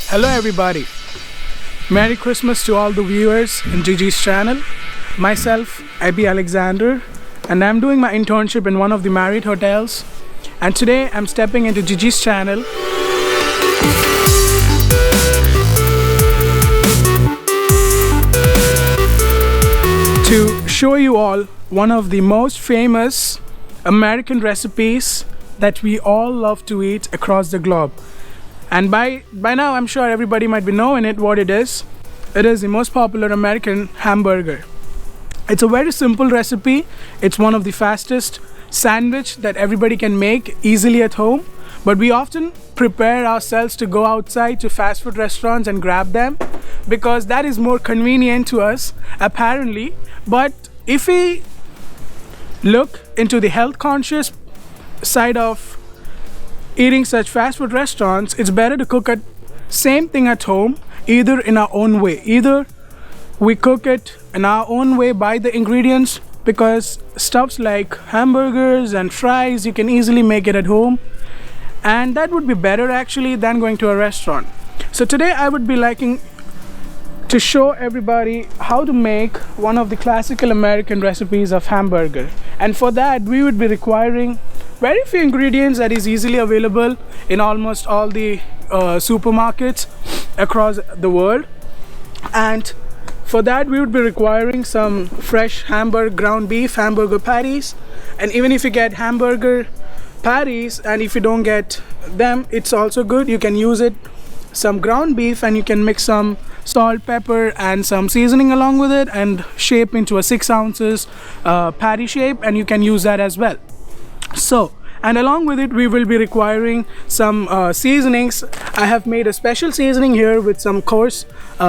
Hello everybody. Merry Christmas to all the viewers in Gijis channel. Myself, Abby Alexander, and I'm doing my internship in one of the Marriott hotels. And today I'm stepping into Gijis channel to show you all one of the most famous American recipes that we all love to eat across the globe. And by now I'm sure everybody might be knowing what it is. It is the most popular American hamburger. It's a very simple recipe. It's one of the fastest sandwich that everybody can make easily at home. But we often prepare ourselves to go outside to fast food restaurants and grab them because that is more convenient to us apparently. But if we look into the health conscious side of eating such fast food restaurants, it's better to cook at same thing at home, either in our own way. Either we cook it in our own way, buy the ingredients, because stuffs like hamburgers and fries you can easily make it at home, and that would be better actually than going to a restaurant. So today I would be liking to show everybody how to make one of the classical American recipes of hamburger, and for that we would be requiring very few ingredients that is easily available in almost all the supermarkets across the world. And for that we would be requiring some fresh ground beef hamburger patties, and even if you get hamburger patties and if you don't get them, it's also good. You can use it some ground beef and you can mix some salt, pepper and some seasoning along with it and shape into a 6 ounces patty shape, and you can use that as well. So, and along with it we will be requiring some seasonings. I have made a special seasoning here with some coarse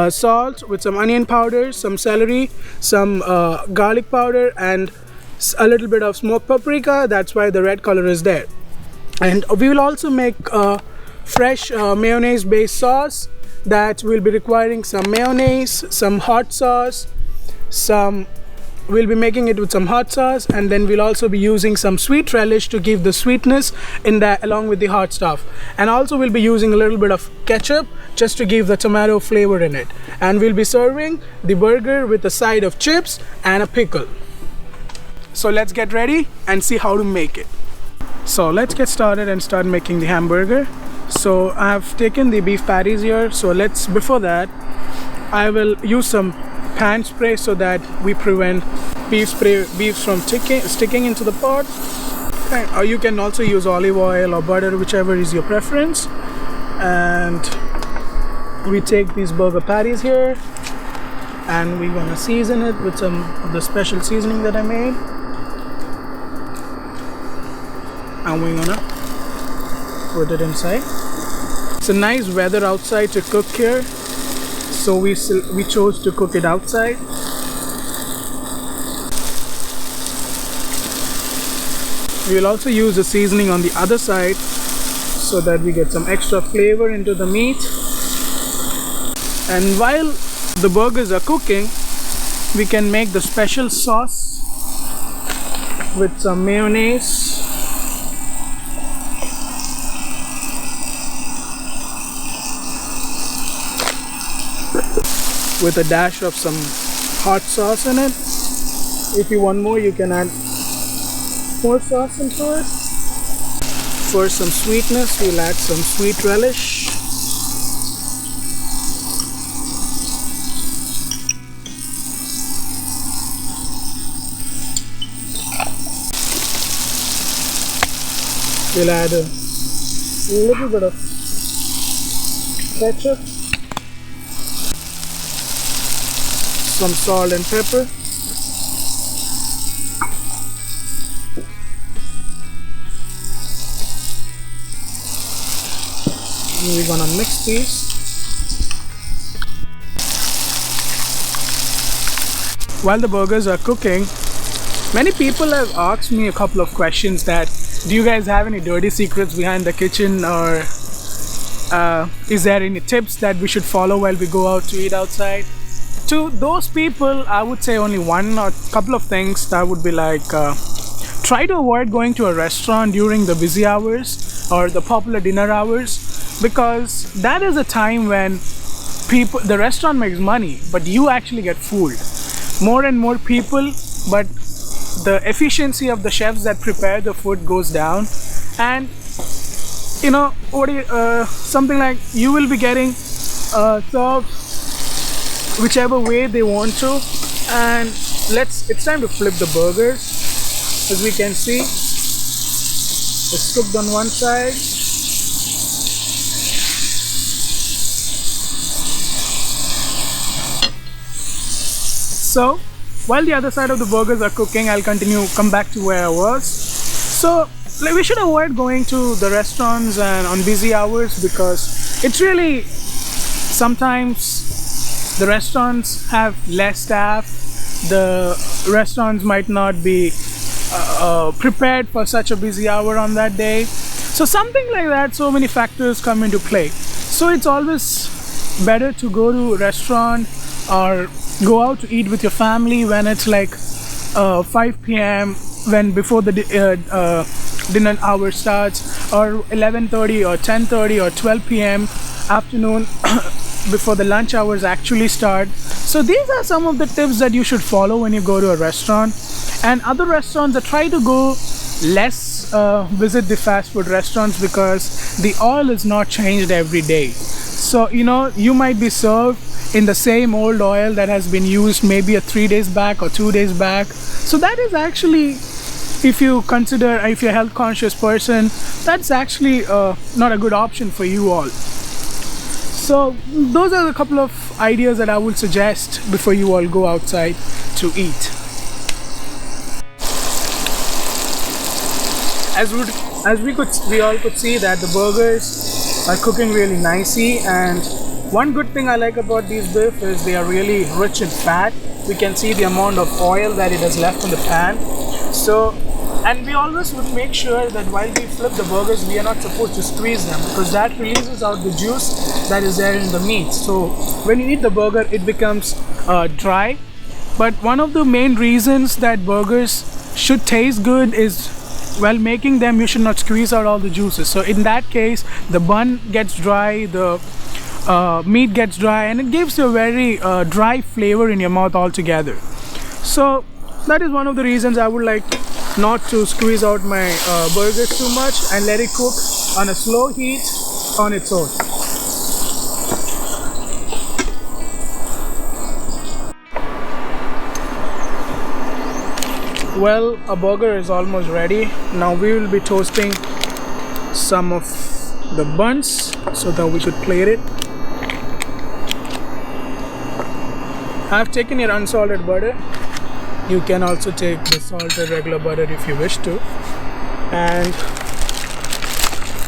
salt, with some onion powder, some celery, some garlic powder and a little bit of smoked paprika. That's why the red color is there. And we will also make fresh mayonnaise based sauce. That will be requiring some mayonnaise, some hot sauce, we'll be making it with some hot sauce, and then we'll also be using some sweet relish to give the sweetness in that along with the hot stuff. And also we'll be using a little bit of ketchup just to give the tomato flavor in it. And we'll be serving the burger with a side of chips and a pickle. So let's get ready and see how to make it. So let's get started and start making the hamburger. So I have taken the beef patties here. So before that I will use some pan spray so that we prevent beef from sticking into the pot. Okay. Or you can also use olive oil or butter, whichever is your preference. And we take these burger patties here and we're gonna season it with some of the special seasoning that I made, and we're gonna put it inside. It's a nice weather outside to cook here, so we chose to cook it outside. We will also use the seasoning on the other side so that we get some extra flavor into the meat. And while the burgers are cooking, we can make the special sauce with some mayonnaise, with a dash of some hot sauce in it. If you want more, you can add more sauce into it. For some sweetness, we'll add some sweet relish. We'll add a little bit of ketchup, some salt and pepper, and we're gonna mix these. While the burgers are cooking, many people have asked me a couple of questions that, do you guys have any dirty secrets behind the kitchen, or is there any tips that we should follow while we go out to eat outside? To those people, I would say only one or couple of things. That would be like, try to avoid going to a restaurant during the busy hours or the popular dinner hours, because that is a time when the restaurant makes money, but you actually get fooled. More and more people, but the efficiency of the chefs that prepare the food goes down. And you know what, something like you will be getting served whichever way they want to. And it's time to flip the burgers. As we can see, it's cooked on one side. So while the other side of the burgers are cooking, I'll come back to where I was. So like, we should avoid going to the restaurants and on busy hours, because it's really, sometimes the restaurants have less staff, the restaurants might not be prepared for such a busy hour on that day. So something like that, so many factors come into play. So it's always better to go to a restaurant or go out to eat with your family when it's like 5 p.m. when before the dinner hour starts, or 11:30 or 10:30 or 12 p.m. afternoon before the lunch hours actually start. So these are some of the tips that you should follow when you go to a restaurant. And other restaurants, that try to go less, visit the fast food restaurants, because the oil is not changed every day. So you know, you might be served in the same old oil that has been used maybe 3 days back or 2 days back. So that is actually, if you consider, if you're a health conscious person, that's actually not a good option for you all. So those are a couple of ideas that I would suggest before you all go outside to eat. We all could see that the burgers are cooking really nicely, and one good thing I like about these beef is they are really rich in fat. We can see the amount of oil that it has left in the pan. So, and we always would make sure that while we flip the burgers, we are not supposed to squeeze them, because that releases out the juice that is there in the meat. So when you eat the burger, it becomes dry. But one of the main reasons that burgers should taste good is, while making them, you should not squeeze out all the juices. So in that case, the bun gets dry, the meat gets dry, and it gives you a very dry flavor in your mouth altogether. So that is one of the reasons I would like not to squeeze out my burgers too much and let it cook on a slow heat on its own. Well, a burger is almost ready. Now we will be toasting some of the buns so that we could plate it. I've taken your unsalted butter. You can also take the salted regular butter if you wish to. And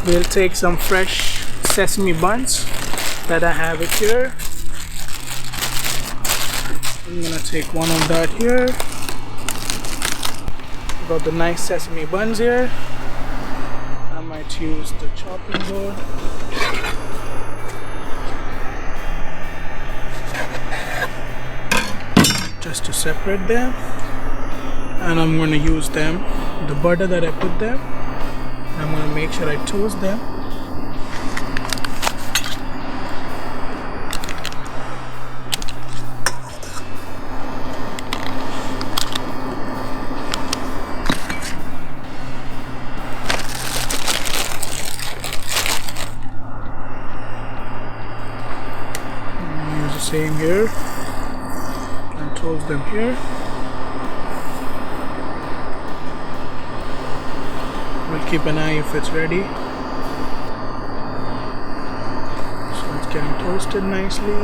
we'll take some fresh sesame buns that I have it here. I'm gonna take one of that here. Got the nice sesame buns here. I might use the chopping board. Just to separate them, and I'm going to use them, the butter that I put there, I'm going to make sure I toast them. Use the same here. Toast them here. We'll keep an eye if it's ready. So it's getting toasted nicely,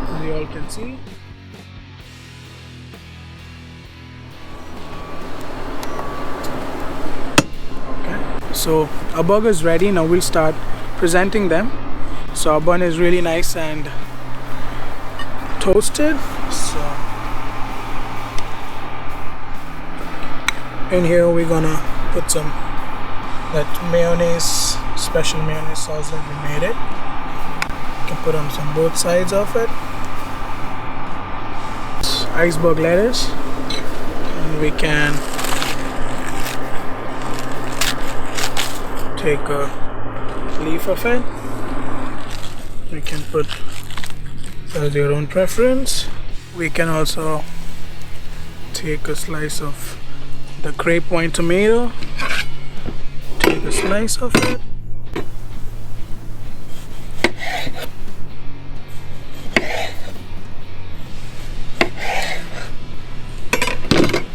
as you all can see. Okay, so our burger is ready. Now we'll start presenting them. So our bun is really nice and toasted. So in here we're gonna put some that mayonnaise, special mayonnaise sauce that we made it. You can put on some both sides of it. Iceberg lettuce, and we can take a leaf of it. You can put as your own preference. We can also take a slice of the grape wine tomato. Take a slice of it.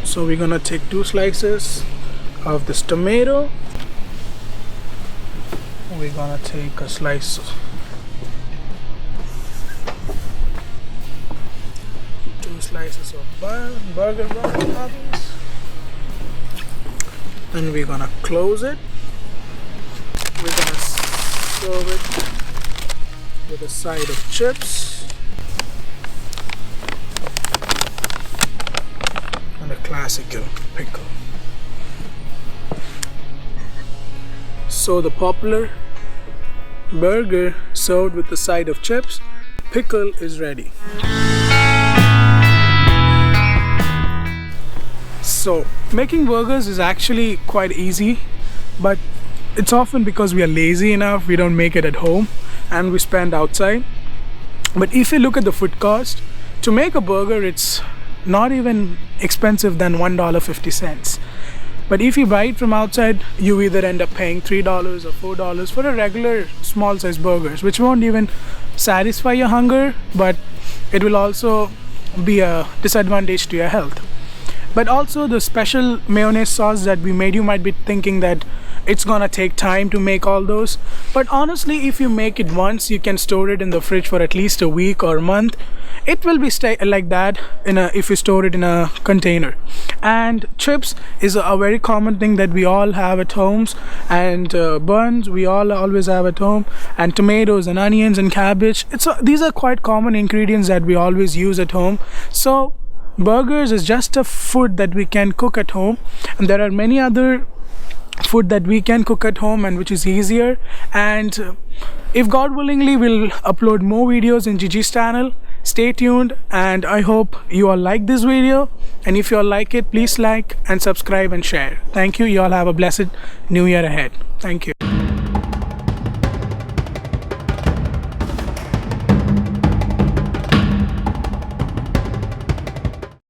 So we're gonna take 2 slices of this tomato. We're gonna take a slice, 2 slices of burger bun, and we're gonna close it. We're gonna serve it with a side of chips and a classical pickle. So the popular burger served with the side of chips, pickle is ready. So making burgers is actually quite easy, but it's often because we are lazy enough, we don't make it at home and we spend outside. But if you look at the food cost, to make a burger it's not even expensive than $1.50. But if you buy it from outside, you either end up paying $3 or $4 for a regular small size burgers, which won't even satisfy your hunger, but it will also be a disadvantage to your health. But also the special mayonnaise sauce that we made, you might be thinking that it's gonna take time to make all those, but honestly if you make it once, you can store it in the fridge for at least a week or a month. It will be stay like that if you store it in a container. And chips is a very common thing that we all have at homes, and buns we all always have at home, and tomatoes and onions and cabbage, these are quite common ingredients that we always use at home. So burgers is just a food that we can cook at home, and there are many other food that we can cook at home and which is easier. And if God willingly, we'll upload more videos in Gijis channel. Stay tuned, and I hope you all like this video, and if you all like it, please like and subscribe and share. Thank you. You all have a blessed new year ahead. Thank you.